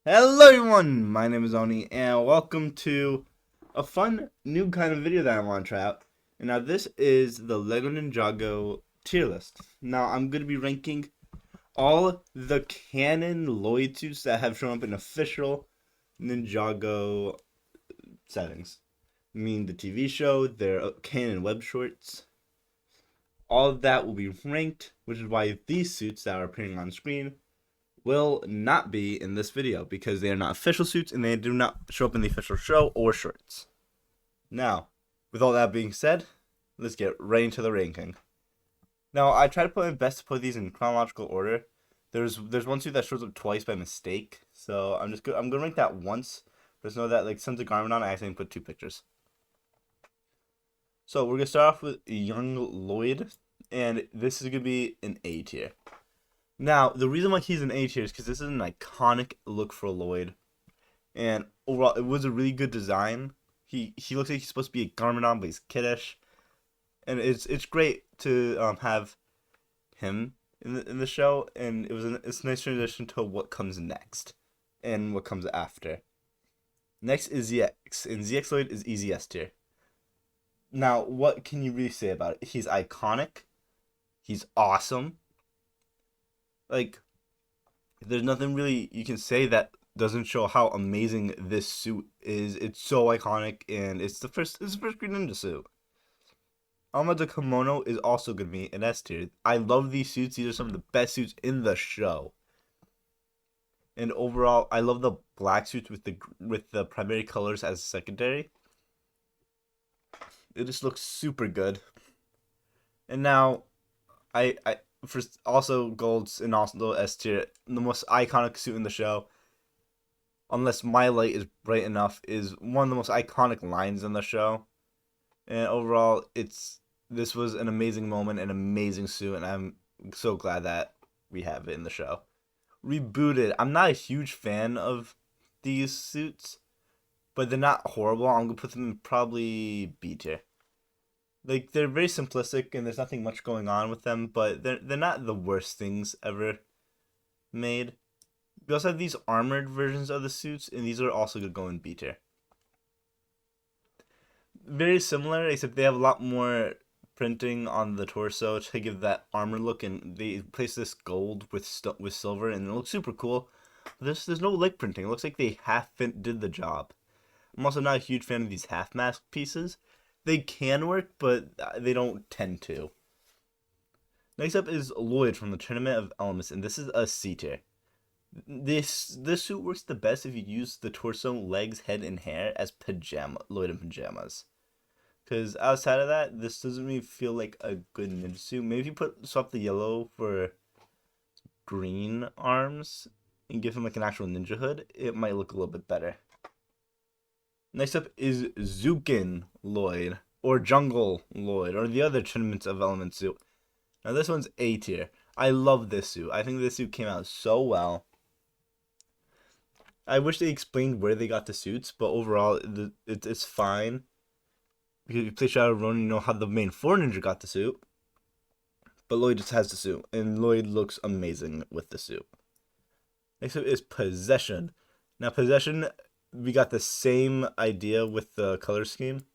Hello everyone, my name is Oni, and welcome to a fun new kind of video that I want to try out. And now this is the LEGO Ninjago tier list. Now I'm going to be ranking all the canon Lloyd suits that have shown up in official Ninjago settings. I mean the TV show, their canon web shorts. All of that will be ranked, which is why these suits that are appearing on screen will not be in this video because they are not official suits and they do not show up in the official show or shorts. Now, with all that being said, let's get right into the ranking. Now, I try to put my best to put these in chronological order. There's one suit that shows up twice by mistake, so I'm gonna rank that once. Just know that like Sons of Garmadon, I accidentally put two pictures. So we're gonna start off with young Lloyd, and this is gonna be an A tier. Now, the reason why he's an A tier is because this is an iconic look for Lloyd. And overall, it was a really good design. He looks like he's supposed to be a Garmadon, but he's kiddish. And it's great to have him in the show. And it's a nice transition to what comes next and what comes after. Next is ZX. And ZX Lloyd is easy S tier. Now, what can you really say about it? He's iconic. He's awesome. Like, there's nothing really you can say that doesn't show how amazing this suit is. It's so iconic, and it's the first Green Ninja suit. The Kimono is also gonna be an S tier. I love these suits. These are some of the best suits in the show. And overall, I love the black suits with the primary colors as secondary. It just looks super good. And now, I first also golds and also S tier, the most iconic suit in the show, unless my light is bright enough, is one of the most iconic lines in the show. And overall, this was an amazing moment, an amazing suit, and I'm so glad that we have it in the show. Rebooted. I'm not a huge fan of these suits, but they're not horrible. I'm gonna put them in probably B tier. Like, they're very simplistic and there's nothing much going on with them, but they're not the worst things ever made. We also have these armored versions of the suits, and these are also going to go in B tier. Very similar, except they have a lot more printing on the torso to give that armor look, and they place this gold with silver, and it looks super cool. There's no leg printing. It looks like they did the job. I'm also not a huge fan of these half mask pieces. They can work, but they don't tend to. Next up is Lloyd from the Tournament of Elements, and this is a C tier. This suit works the best if you use the torso, legs, head, and hair as Lloyd in pajamas. Because outside of that, this doesn't really feel like a good ninja suit. Maybe if you swap the yellow for green arms and give him like an actual ninja hood, it might look a little bit better. Next up is Zukin Lloyd, or Jungle Lloyd, or the other Tournaments of Elements suit. Now this one's A tier. I love this suit. I think this suit came out so well. I wish they explained where they got the suits, but overall, it's fine. Because you play Shadow Ronin, you know how the main 4 ninja got the suit. But Lloyd just has the suit, and Lloyd looks amazing with the suit. Next up is Possession. Now, Possession, we got the same idea with the color scheme.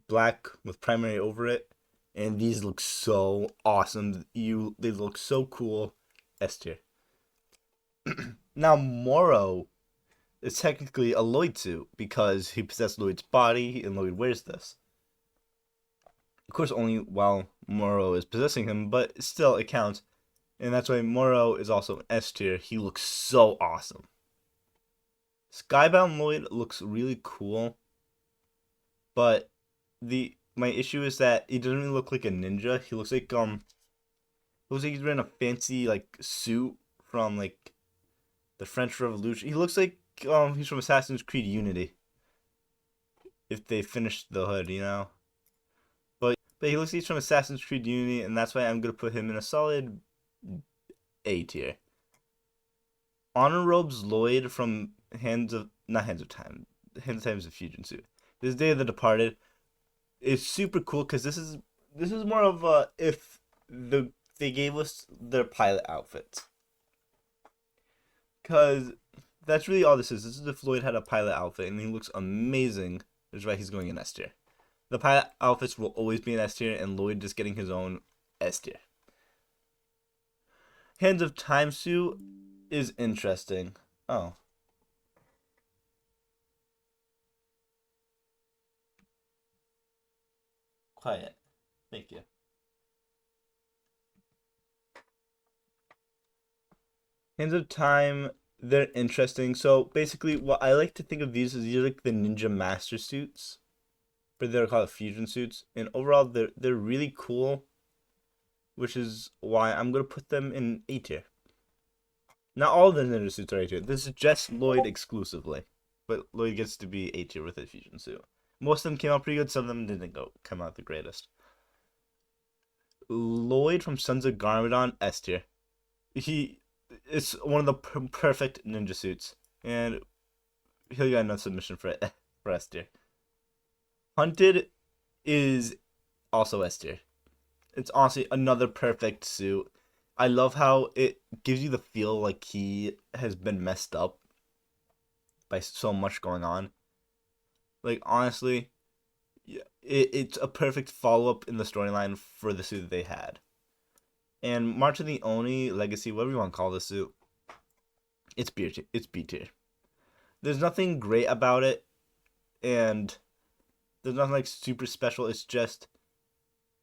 Black with primary over it. And these look so awesome. They look so cool. S tier. Now, Moro is technically a Lloyd suit because he possessed Lloyd's body and Lloyd wears this. Of course, only while Moro is possessing him, but still it counts. And that's why Moro is also an S tier. He looks so awesome. Skybound Lloyd looks really cool, but my issue is that he doesn't really look like a ninja. He looks like he's wearing a fancy like suit from like the French Revolution. He looks like he's from Assassin's Creed Unity. If they finished the hood, you know. But he looks like he's from Assassin's Creed Unity, and that's why I'm gonna put him in a solid A tier. Honor Robes Lloyd from Hands of Time is a fusion suit. This Day of the Departed is super cool because this is more of a if they gave us their pilot outfits. Because that's really all this is. This is if Lloyd had a pilot outfit, and he looks amazing. That's why he's going in S tier. The pilot outfits will always be in S tier, and Lloyd just getting his own S tier. Hands of Time suit is interesting. Oh. Quiet. Thank you. Hands of Time, they're interesting. So basically, what I like to think of these is these are like the Ninja Master suits, but they're called fusion suits. And overall, they're really cool, which is why I'm gonna put them in A tier. Not all the ninja suits are A tier. This is just Lloyd exclusively, but Lloyd gets to be A tier with a fusion suit. Most of them came out pretty good. Some of them didn't come out the greatest. Lloyd from Sons of Garmadon, S tier. It's one of the perfect ninja suits, and he'll get another submission for it for S tier. Hunted is also S tier. It's honestly another perfect suit. I love how it gives you the feel like he has been messed up by so much going on. Like honestly, it's a perfect follow up in the storyline for the suit that they had. And March of the Oni Legacy, whatever you want to call this suit, it's B tier. It's B tier. There's nothing great about it, and there's nothing like super special. It's just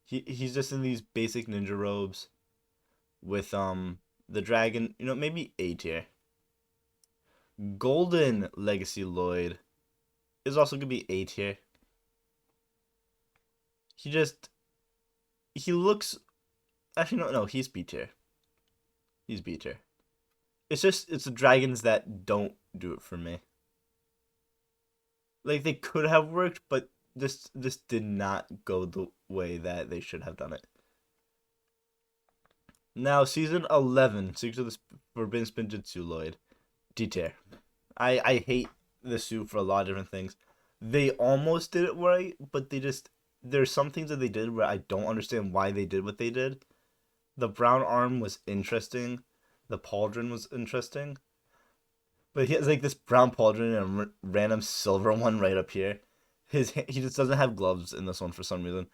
he's just in these basic ninja robes with the dragon. You know, maybe A tier. Golden Legacy Lloyd is also gonna be A tier. He looks. Actually, no, he's B tier. He's B tier. It's the dragons that don't do it for me. Like they could have worked, but this did not go the way that they should have done it. Now, season 11, Secrets of the Forbidden Spinjitzu Lloyd, D tier. I hate the suit for a lot of different things. They almost did it right, but there's some things that they did where I don't understand why they did what they did. The brown arm was interesting. The pauldron was interesting. But he has like this brown pauldron and a random silver one right up here. He just doesn't have gloves in this one for some reason.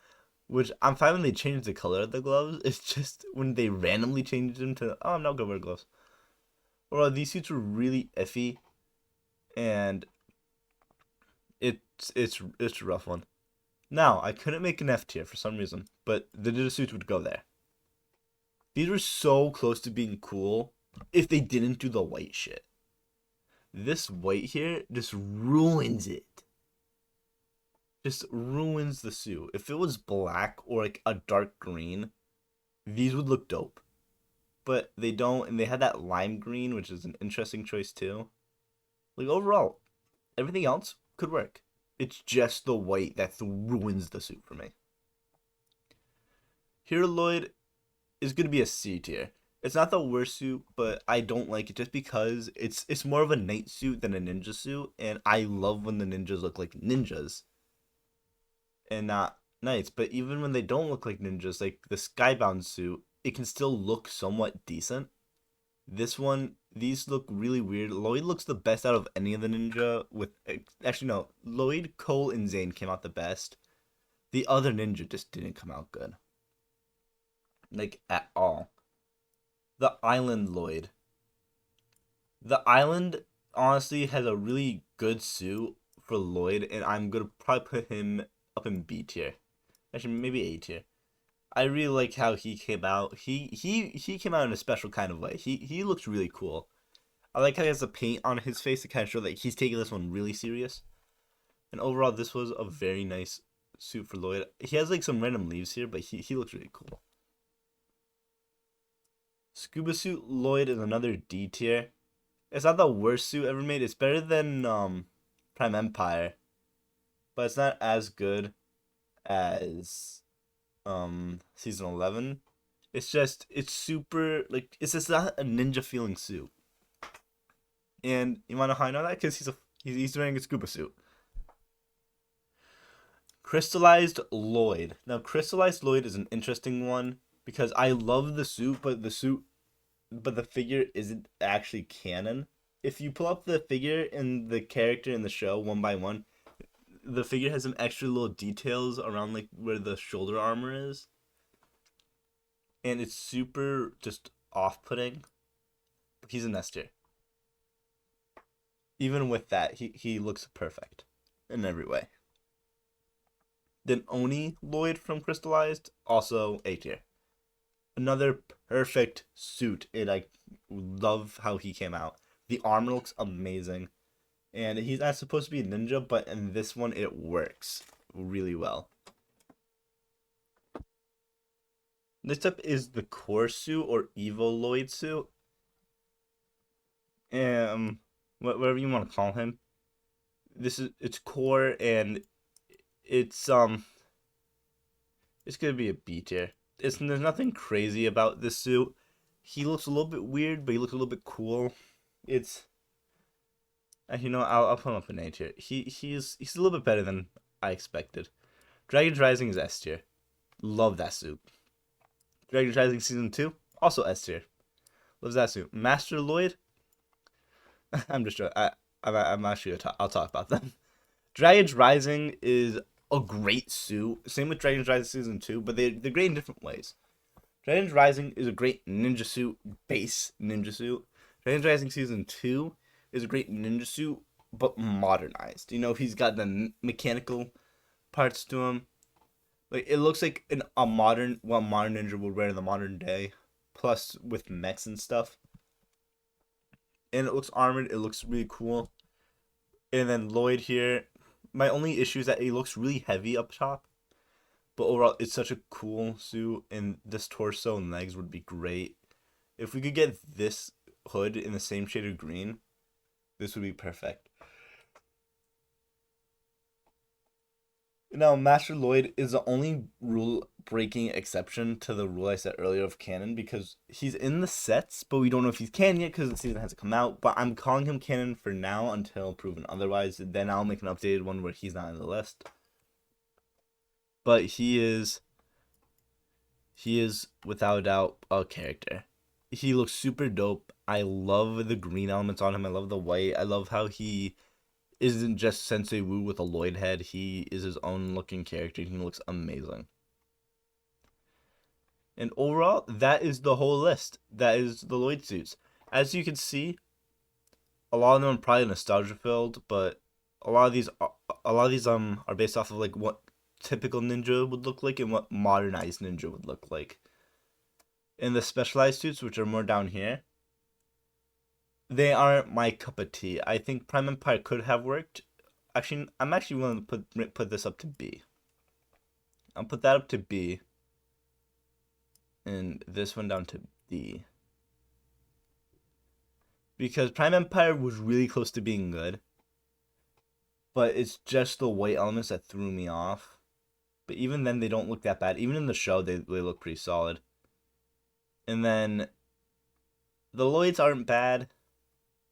Which I'm fine when they changed the color of the gloves. It's just when they randomly changed them to, oh, I'm not gonna wear gloves. Or these suits were really iffy. And it's a rough one. Now, I couldn't make an F tier for some reason, but the ninja suits would go there. These were so close to being cool if they didn't do the white shit. This white here just ruins it. Just ruins the suit. If it was black or like a dark green, these would look dope. But they don't, and they had that lime green, which is an interesting choice too. Like overall, everything else could work. It's just the white that ruins the suit for me. Hero Lloyd is going to be a C tier. It's not the worst suit, but I don't like it just because it's more of a knight suit than a ninja suit, and I love when the ninjas look like ninjas and not knights. But even when they don't look like ninjas, like the Skybound suit, it can still look somewhat decent. This one, these look really weird. Lloyd looks the best out of any of the ninja. Actually, no, Lloyd, Cole, and Zane came out the best. The other ninja just didn't come out good. Like, at all. The Island Lloyd. The Island, honestly, has a really good suit for Lloyd, and I'm going to probably put him up in B tier. Actually, maybe A tier. I really like how he came out. He came out in a special kind of way. He looks really cool. I like how he has the paint on his face to kind of show that he's taking this one really serious. And overall, this was a very nice suit for Lloyd. He has like some random leaves here, but he looks really cool. Scuba suit Lloyd is another D tier. It's not the worst suit ever made. It's better than Prime Empire, but it's not as good as season 11. It's super, like, it's just not a ninja feeling suit. And you wanna know how I know that? Because he's wearing a scuba suit. Crystallized Lloyd. Now, Crystallized Lloyd is an interesting one because I love the suit, but the figure isn't actually canon. if you pull up the figure and the character in the show one by one, the figure has some extra little details around like where the shoulder armor is, and it's super just off-putting. But he's an S tier. Even with that, he looks perfect in every way. Then Oni Lloyd from Crystallized, also A tier. Another perfect suit, and I love how he came out. The armor looks amazing, and he's not supposed to be a ninja, but in this one it works really well. Next up is the core suit or Evo Lloyd suit. Whatever you want to call him. It's core, and it's gonna be a B tier. There's nothing crazy about this suit. He looks a little bit weird, but he looks a little bit cool. It's I'll put him up in A tier. He's a little bit better than I expected. Dragon's Rising is S tier. Love that suit. Dragon's Rising season 2, also S tier. Loves that suit. Master Lloyd. I'm just joking. I'm actually I'll talk about them. Dragon's Rising is a great suit. Same with Dragon's Rising season 2, but they're great in different ways. Dragon's Rising is a great ninja suit, base ninja suit. Dragon's Rising season 2 is a great ninja suit, but modernized. He's got the mechanical parts to him. Like, it looks like a modern ninja would wear in the modern day, plus with mechs and stuff. And it looks armored. It looks really cool. And then Lloyd here, my only issue is that he looks really heavy up top. But overall, it's such a cool suit, and this torso and legs would be great. If we could get this hood in the same shade of green, this would be perfect. Now, Master Lloyd is the only rule-breaking exception to the rule I said earlier of canon, because he's in the sets, but we don't know if he's canon yet because the season hasn't come out. But I'm calling him canon for now until proven otherwise. Then I'll make an updated one where he's not in the list. But he is without a doubt a character. He looks super dope. I love the green elements on him. I love the white. I love how he isn't just Sensei Wu with a Lloyd head. He is his own looking character. He looks amazing. And overall, that is the whole list. That is the Lloyd suits. As you can see, a lot of them are probably nostalgia filled, but a lot of these are based off of like what typical ninja would look like and what modernized ninja would look like. And the specialized suits, which are more down here, they aren't my cup of tea. I think Prime Empire could have worked. Actually, I'm actually willing to put this up to B. I'll put that up to B. And this one down to D. Because Prime Empire was really close to being good. But it's just the white elements that threw me off. But even then, they don't look that bad. Even in the show, they look pretty solid. And then the Lloyds aren't bad.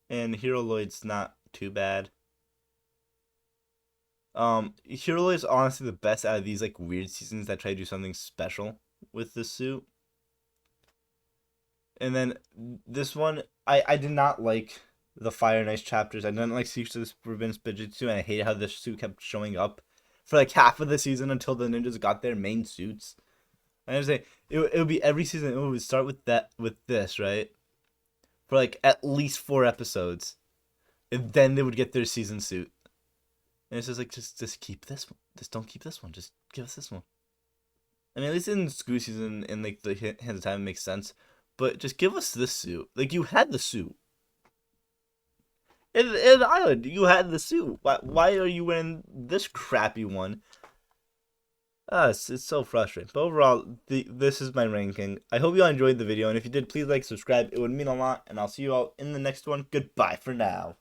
And Hero Lloyd's not too bad. Hero Lloyd's honestly the best out of these like weird seasons that try to do something special with this suit. And then this one, I did not like the Fire and Ice chapters. I didn't like Secrets of the Forbidden Spijitzu, and I hate how this suit kept showing up for like half of the season until the ninjas got their main suits. I was saying it would be every season. It would start with this, right? For like at least 4 episodes, and then they would get their season suit. And it's just like just keep this one. Just don't keep this one. Just give us this one. I mean, at least in school season and like the Hands of Time makes sense, but just give us this suit. Like, you had the suit in the island. You had the suit. Why are you wearing this crappy one? It's so frustrating. But overall, this is my ranking. I hope you all enjoyed the video, and if you did, please like, subscribe. It would mean a lot, and I'll see you all in the next one. Goodbye for now.